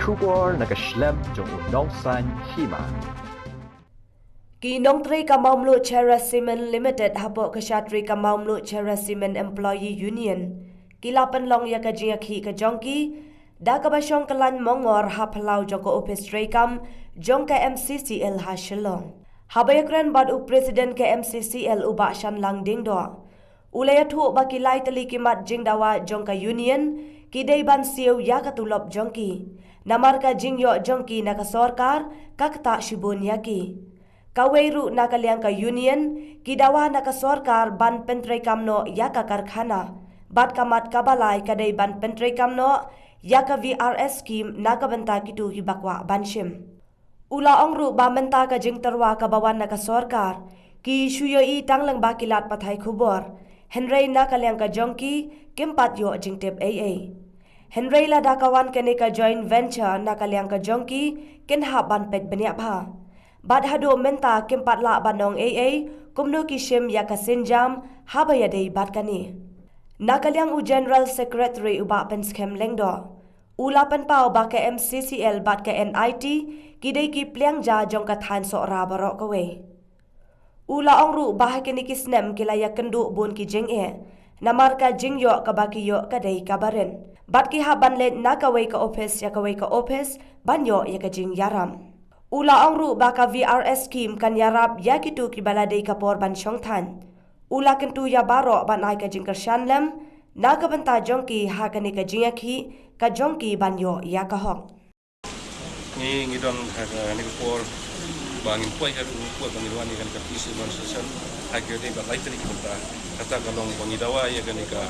kubor nakaslem jong unongsan hima. Kinong Tri Kamamlu Chera Cement Limited hapo Kashatri Kamamlu Chera Cement Employee Union kilapan long ya kajingaki kajongki da kabasyong kalan mongor hapalau jongko office trekam jongka MCCL hasilong habayakran bad u presiden ke MCCL uba shan lang dingdo ulaya thu bakilai tali kimat jingdawa jongka union kidai ban siu ya katulop jongki namarka jingyo jongki naka sorkar kakta shibun yaki Kawairu nakaliang ka union, kidawa naka sorkar ban pentray kamno yaka karkhana. Bat kamat kabalay kaday ban pentray kamno yaka VRS scheme nakabanta kitu hibakwa banshim. Ula ongru ba menta ka jingtarwa kabawan naka sorkar, ki shuyo i tanglang bakilat patay kubor. Henry nakaliang ka jongki, kimpat yo jingtip AA. Henry la dakawan kani ka joint venture nakaliang ka jongki, kinha ban pet banyak pa. Bad hado menta kimpat la banong AA kumno kishim yakasinjam habayadei bad kani. Nakaliang u General Secretary uba penskem lengdo. Ulapan pao ba ke MCCL bad ke NIT kidai ki pliang ja jong kathan so ra barok kawe. Ula ongru bah kini kisnem kilaya kendu bun ki jing namarka jingyo kabakiyo kadai kabarin. Bad ki haban let nakawe ka office banyo yakajing yaram. Ula ongru baka VRS scheme kan yarap ya kitu ki baladei kapor ban syongthan. Ula kentu ya baro ban ai ka jingkar shanlem na ka banta jongki ha kani ka jingaki ka jongki ban yo ya ka hok. Ni ngidon ka ni kapor bangin poi ha ku bangin wani kan ka pisi ban session ha ke dei ba laitri ki banta kata kalong bangidawa ya kan ka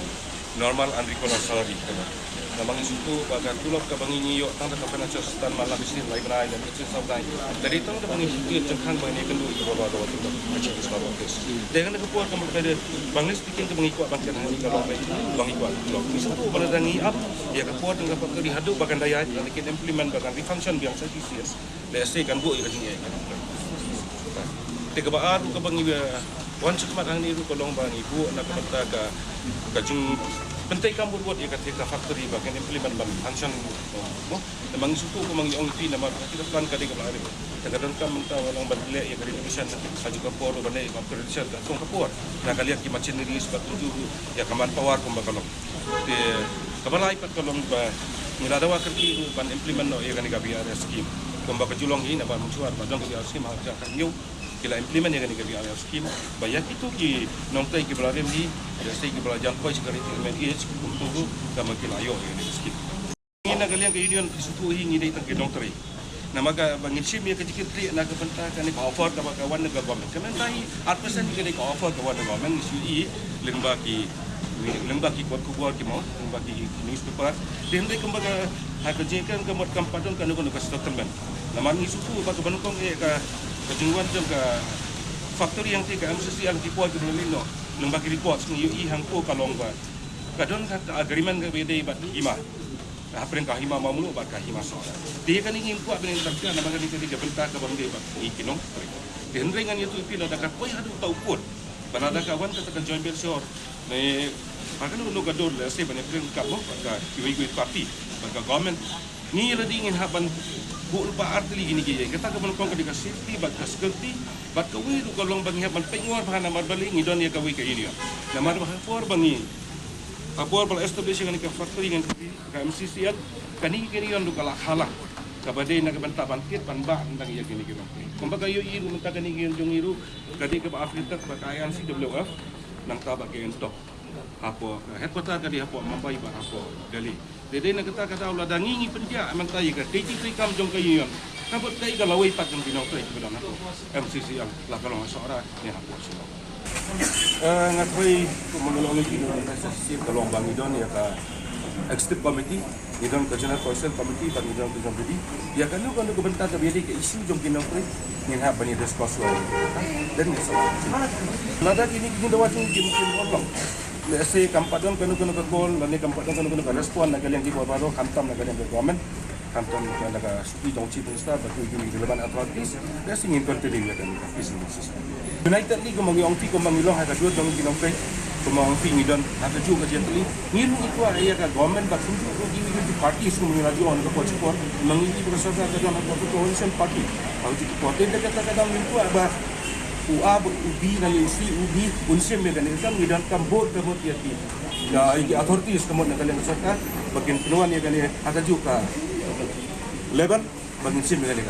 normal and regular salary kana. Namang isutu bagan tulok ka bangi yo tang ka financial stan malam bisnis lai banai dan itu saudai dari tang ka bangi isutu jengkang bangi kendu ka baba do tu macam itu sebab kes dengan ka puak ka pada bangis bikin ka bangi kuat bangkan hari ka bangi kuat tulok isutu pada dangi up ya ka puak dengan ka dihadu bagan daya dan kita implement bagan refunction biang sa TCS lese kan bu ya jing tiga baar ka bangi wan cekmat hang ni ru kolong bangi bu nak ka jing penting kamu buat ya ketika factory bagian implement ban function mo memang suku ko mang yung pi na kita plan kadi ka mari tagadan ka menta walang badle ya kadi mission aju ka poro banay ka production ka tong kapor na kaliak ki machinery sa tuju ya kaman power ko bakalong te kabalay pat kalong ba niladawa kerti ban implement no ya kani ka BRS scheme kumba ka julong hi na ba musuar ba dong ka scheme ha ka new kila implement yang ni kami awal skim bayar itu ki nongtai ki belarem ni jadi ki belajar koi sekali implement is untuk kami kila ayo ni skim ini nak kalian ke union suatu ini dah tangki nongtai nama ka bangin sim ya kecil tri nak benta kan ka offer ka kawan negara government kami tahu 8% ki ka offer kawan negara government isu i lembah ki kuat kuat ki mau lembah ki newspaper dan mereka kembaga hak kejekan kemat kampadon kan nak settlement nama isu tu bagi banukong ka kejengwan jom ke factory yang tiga MCC yang report ke Melino lembagi report sini UI hangko kalong ba kadon kata agreement ke beda bat hima apren ka hima mamulu bat ka hima so dia kan ingin kuat dengan takkan nama kan tiga bentar ke bangge bat ikinong denrengan itu ipin ada ka koi adu tau pun banada kawan kata join venture ne akan ulu gadol se banyak pren ka mo ka kiwi party ka government ni la ingin haban bu lupa artili gini gini kita kemudian kau ketika safety bat security bat kawi tu kalau bangi ban penguar bahan namar balik ngidon ya kawi ke ini namar bahan por bangi apor bal establish dengan ke factory dengan ke MCC kani kini yang dukala halang kabade nak benta bangkit banba tentang ya gini gini kumbaga yo iru menta kani gini jong iru kadi ke Afrika pakaian CWF nang tabak ke entok apa headquarter kadi apa mampai ba apa Delhi Dede nak kata ulah dangingi penjak memang tayi ke KTP kam jong kayu yon. Kabut kai kalau wei pat jong binau kai bilang aku MCC yang lah kalau seorang ni aku semua. Ngakui mengelola ini sih tolong bang idon ya ka executive committee idon ke general council committee bang idon ke bidi ya kan lu kebentar ke biadi ke isu jong binau kai ngin ha bani discuss wa dan ni salah. Nada ini dawa sing mungkin orang Lese kampadon kanu ke call, lani kampadon kanu ke respon nak kalian di bawah kantam nak kalian ke government, kantam nak supi jong chief minister, batu ini relevan authorities, dia singin continue kan business. United League mengi ongti ko mangilong ha kadua jong ginong kai, pemang ping dan ada juga gently ngiru itu ya kan government but untuk di party semua lagi on ke support mengiru berasal dari dalam coalition party kalau itu party kata-kata itu apa UA ubi dan isi ubi unsur mekanisme dan kambot kemudian ya authorities kemudian kalian serta bagian penuan ya kalian ada juga level bagian sim kalian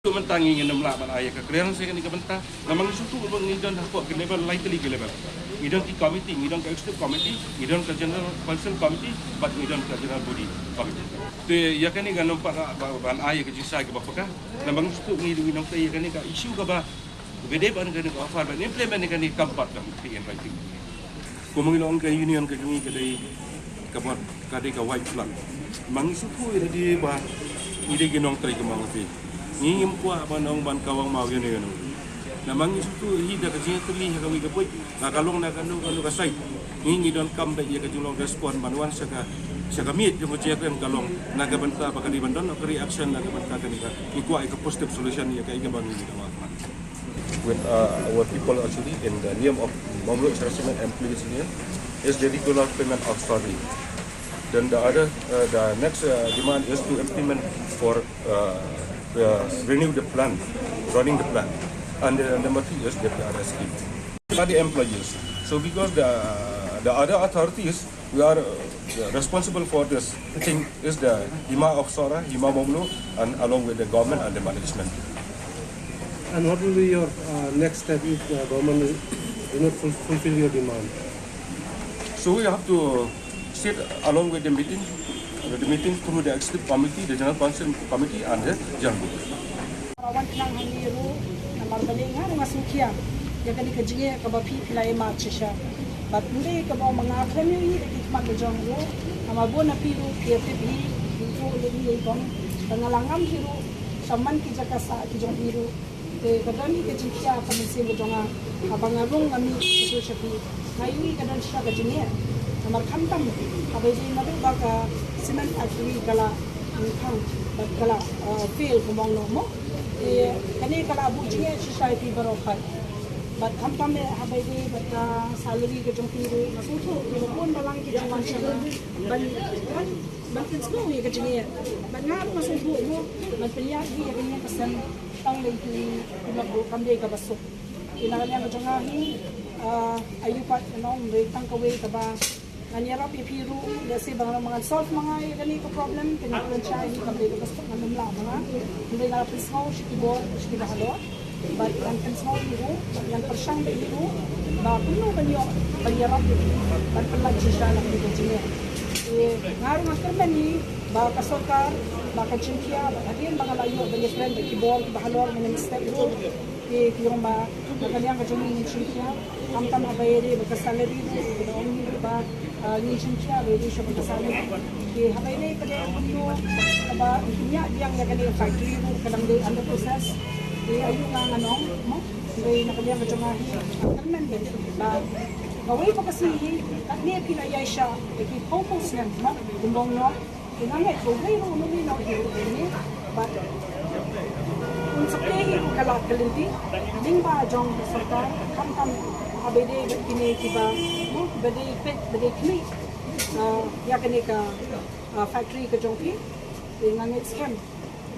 mentangi ngin melaban ayah kekerian saya kan ikut namang suatu bang ngidon hapok ke level lightly ke level ngidon ki committee ngidon ke executive committee ngidon ke general council committee but ngidon ke general body committee tu ya kan ni kan nampak ban ayah ke jisa ke bapa ka namang suatu ngidon ke ya kan ni ka isu ka ba gede ban kan ka offer ban implement kan ni kampat kan in writing ko mangilon ke union ke jumi ke dai kamot ka dai ka white flag mang suatu di ba ide ginong try ke manguti ngingim kuah banong ban kawang mau yun yun. Namang itu hida kajing terli hakawi kapoy. Nakalong na kanu ka site. Ngingi don come back ya kajulong respond banwan saka meet yung kajia kan kalong nagabanta baka di bandon o reaction nagabanta kanika. Ikuha ka positive solution ya kay gabang ni kawa. With our people actually in the name of Mamluk Charasemen Employees Union is the regular payment of salary. Then the next demand is to implement for renew the plan, running the plan, and number 3 is the PRS scheme. Are the employees. So because the other authorities, we are responsible for this thing is the Hima of Sora, Hima Mamlu, and along with the government and the management. And what will be your next step if the government do not fulfill your demand? So we have to sit along with the meeting through the executive committee, the general council committee, and the general body. Rawan tenang hangiru, namar baling nga nga sukia. Yaga ni kajinge kabapi pilay machisha. But hindi kabaw mga kremi ikmat bejong ro. Amabo na piru PFP itu lebih ikon. Pengalangam hiru saman kijakasa kijong hiru. Te kadani kajikia kamisin bejonga. Abangarung kami itu syafi. Ngayu kadan sya kajinge. Namar kantam abai di nabi baka cement actually kala khang but kala fail kumong no kani kala bu jinge society barokai but kampa me habai di but salary ke jong piru masuto pun balang ki jong mancha ban kinsko ye ke jinge ban ngar masuto mo ban piliya di ye kanya kasan tang le ki lagu kamde ka basuk inalanya ka jong hi ayupat anong re tang kawe ka ba nanyarap ipiru kasi bang mga solve mga gani ko problem pinakalan siya hindi kami ko basta ng mga hindi na pismo shikibor shikibahalo but ang pismo iru yang persyang iru ba kuno banyo nanyarap ban pelag siya ng dito jinya ngaru makarman ni ba kasokar ba kachinkia ba adin mga layo banyo friend kibor bahalor mga step ro yung ba nakaliang kajumi ni chinkia amtam abayere ba salary ba ni chinkia ready siya pagkasali kaya habay na ipagay ko ba niya yang kani factory mo kadang day under process ayun nga anong mo ngay nakaliang kajungahi karmen ba gawin mo kasi at niya pinayay siya ikipopos yan mo kumbong no kinangit gawin mo no ini but kung sa play kalat kalinti ding ba jong sarkar kam abede kini kiba mo bede pet bede kini ya kini ka factory ka jongpi dengan scam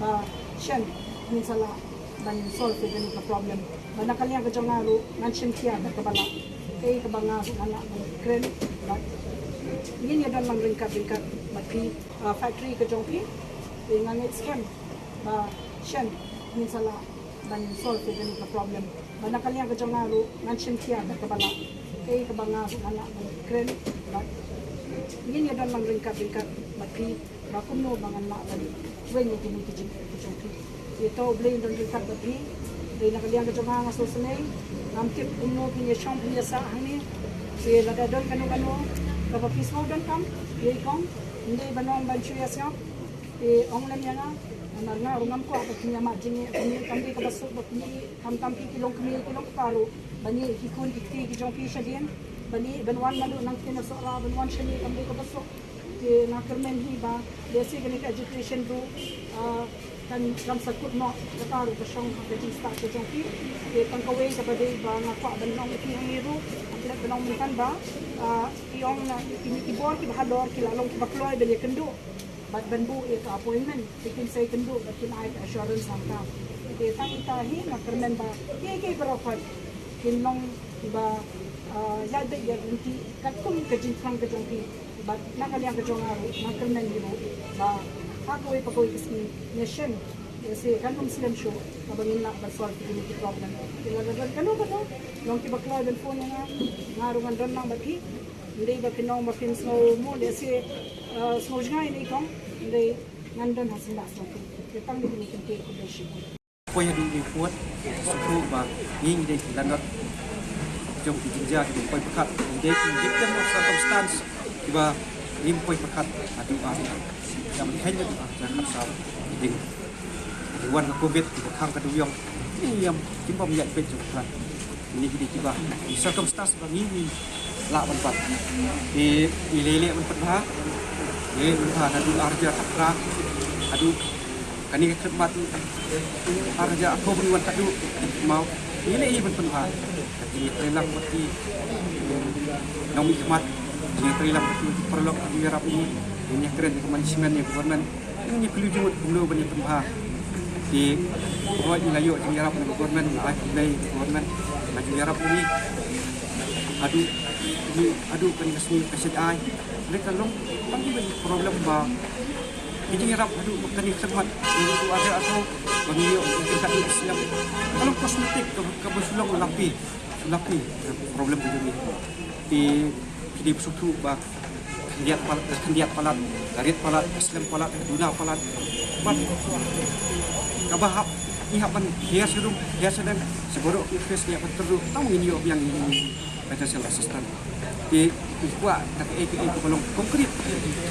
ba shen min sala dan solve kini ka problem bana kaliya ka jongaru nan shen kia ka bala kay ka banga ana kren ba ini dan mang ringkat mati factory ka jongpi dengan scam ba shen min sala dan solve kini ka problem bana kaliya ka jongaru nan shen kia ka bala kay ka banga ana kren ba ini dan mang ringkat mati ba kuno bangan ma bali when you can teach ito blame dan ringkat mati dahil nakaliang ka jonga so sanay namkip uno pinya sham pinya sa hani si lada don kanu kapapis mo don kam ye kom hindi banong banchuya siya ong lam yana na rungam ko apa pinya ma jingi kamdi ka baso bakni kam kilong paru bani kikun ki jong pi shadien bani banwan malu nang kinasara banwan shani kamdi ka baso ke nakarmen hi ba basic education ro kan ram sakut no kata ru besong jadi start ke jongki ke kan kawe kepada ba ngakwa benong ki ngiru tidak benong menkan ba iong na ini kibor ki bahador ki lalong ki bakloi beli kendu bat benbu ke appointment bikin saya kendu bikin ai assurance sangka ke tang itahi na kermen ba ke berapa kinong ba ya de ya nanti katum ke jintrang ke jongki bat nakaliang ke jongaru na kermen gibo ba Pagawai kasi nation kasi kan Muslim show kabangin na solve community problem ilagagan kanu nong kibakla del phone nga ngarungan ran nang baki hindi ba kinong mafin snow mo kasi snow nga ini kong hindi nandun hasin da so kitang ni kinti ko beshi ko ya di report so ba ying de lanot jom kijinja di poi pekat de victim of circumstance diba lim poi pekat adu yang hanya jangan salah ding wan covid di khang kaduyong ni yang timba myak pejukan ini jadi tiba circumstance bagi ni la ban di lele ban patha ye ban adu arja takra adu kani khidmat arja aku beri wan tadu mau ini ban patha di telang mati nomi khidmat di telang mati perlu dirap ini ini keren di manajemen yang government ini perlu jumut bulu banyak perubahan di bawah wilayah yang jarap dengan government dari government maju jarap ini adu kan kasih kasih ai mereka long panggil banyak problem bah ini jarap adu bukan khidmat itu ada atau bagi tingkat Islam kalau kosmetik kebesulang lapi problem begini di suatu bah kendiat palat, garit palat, Islam palat, Duna palat, bat kabahap ihapan dia sedang segorok face dia betul tahu ini yang ini financial assistant di kuat tapi itu belum konkret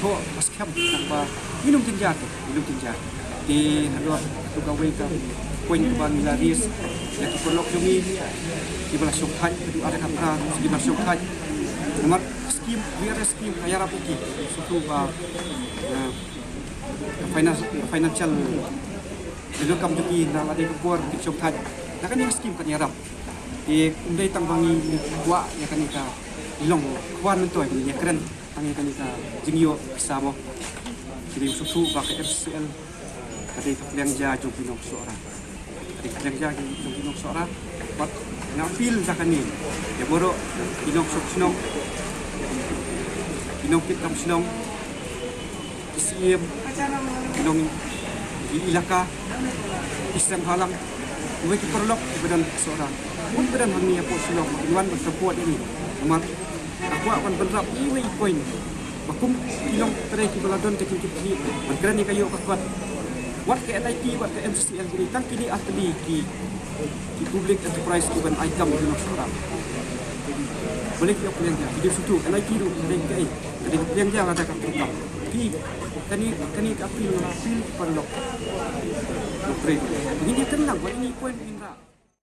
to pascam tanpa minum tinja di hadua tugawe ka poin ban laris yang kolok demi di belah syukhan itu ada kata di belah syukhan nomor skim kaya rapuki suku financial welcome juki na lade kuor kicok thad na kani skim kan yarap e undai tangbangi wa ya kani ka ilong kwan toy ni keren tangi kani ka jingyo samo jadi susu ba RCL kadi yang ja jupinok suara kadi yang ja jupinok suara bat ngapil zakani ya boro inok suksnok inokit kam sinong isiem inong ilaka Islam halang mereka perlu badan seorang pun badan hanya pun sinong iwan bersepuat ini amat aku akan berap iwe poin bakum inong terai kibaladon tekin kiti berkerani kayu kuat wat ke NIT wat ke MCCL ini tang kini ahli ki public enterprise bukan item inong seorang boleh kita punya video situ NIT tu dari jadi yang dia ada kat tempat kani apil perlu ini dia tenang buat ini poin indra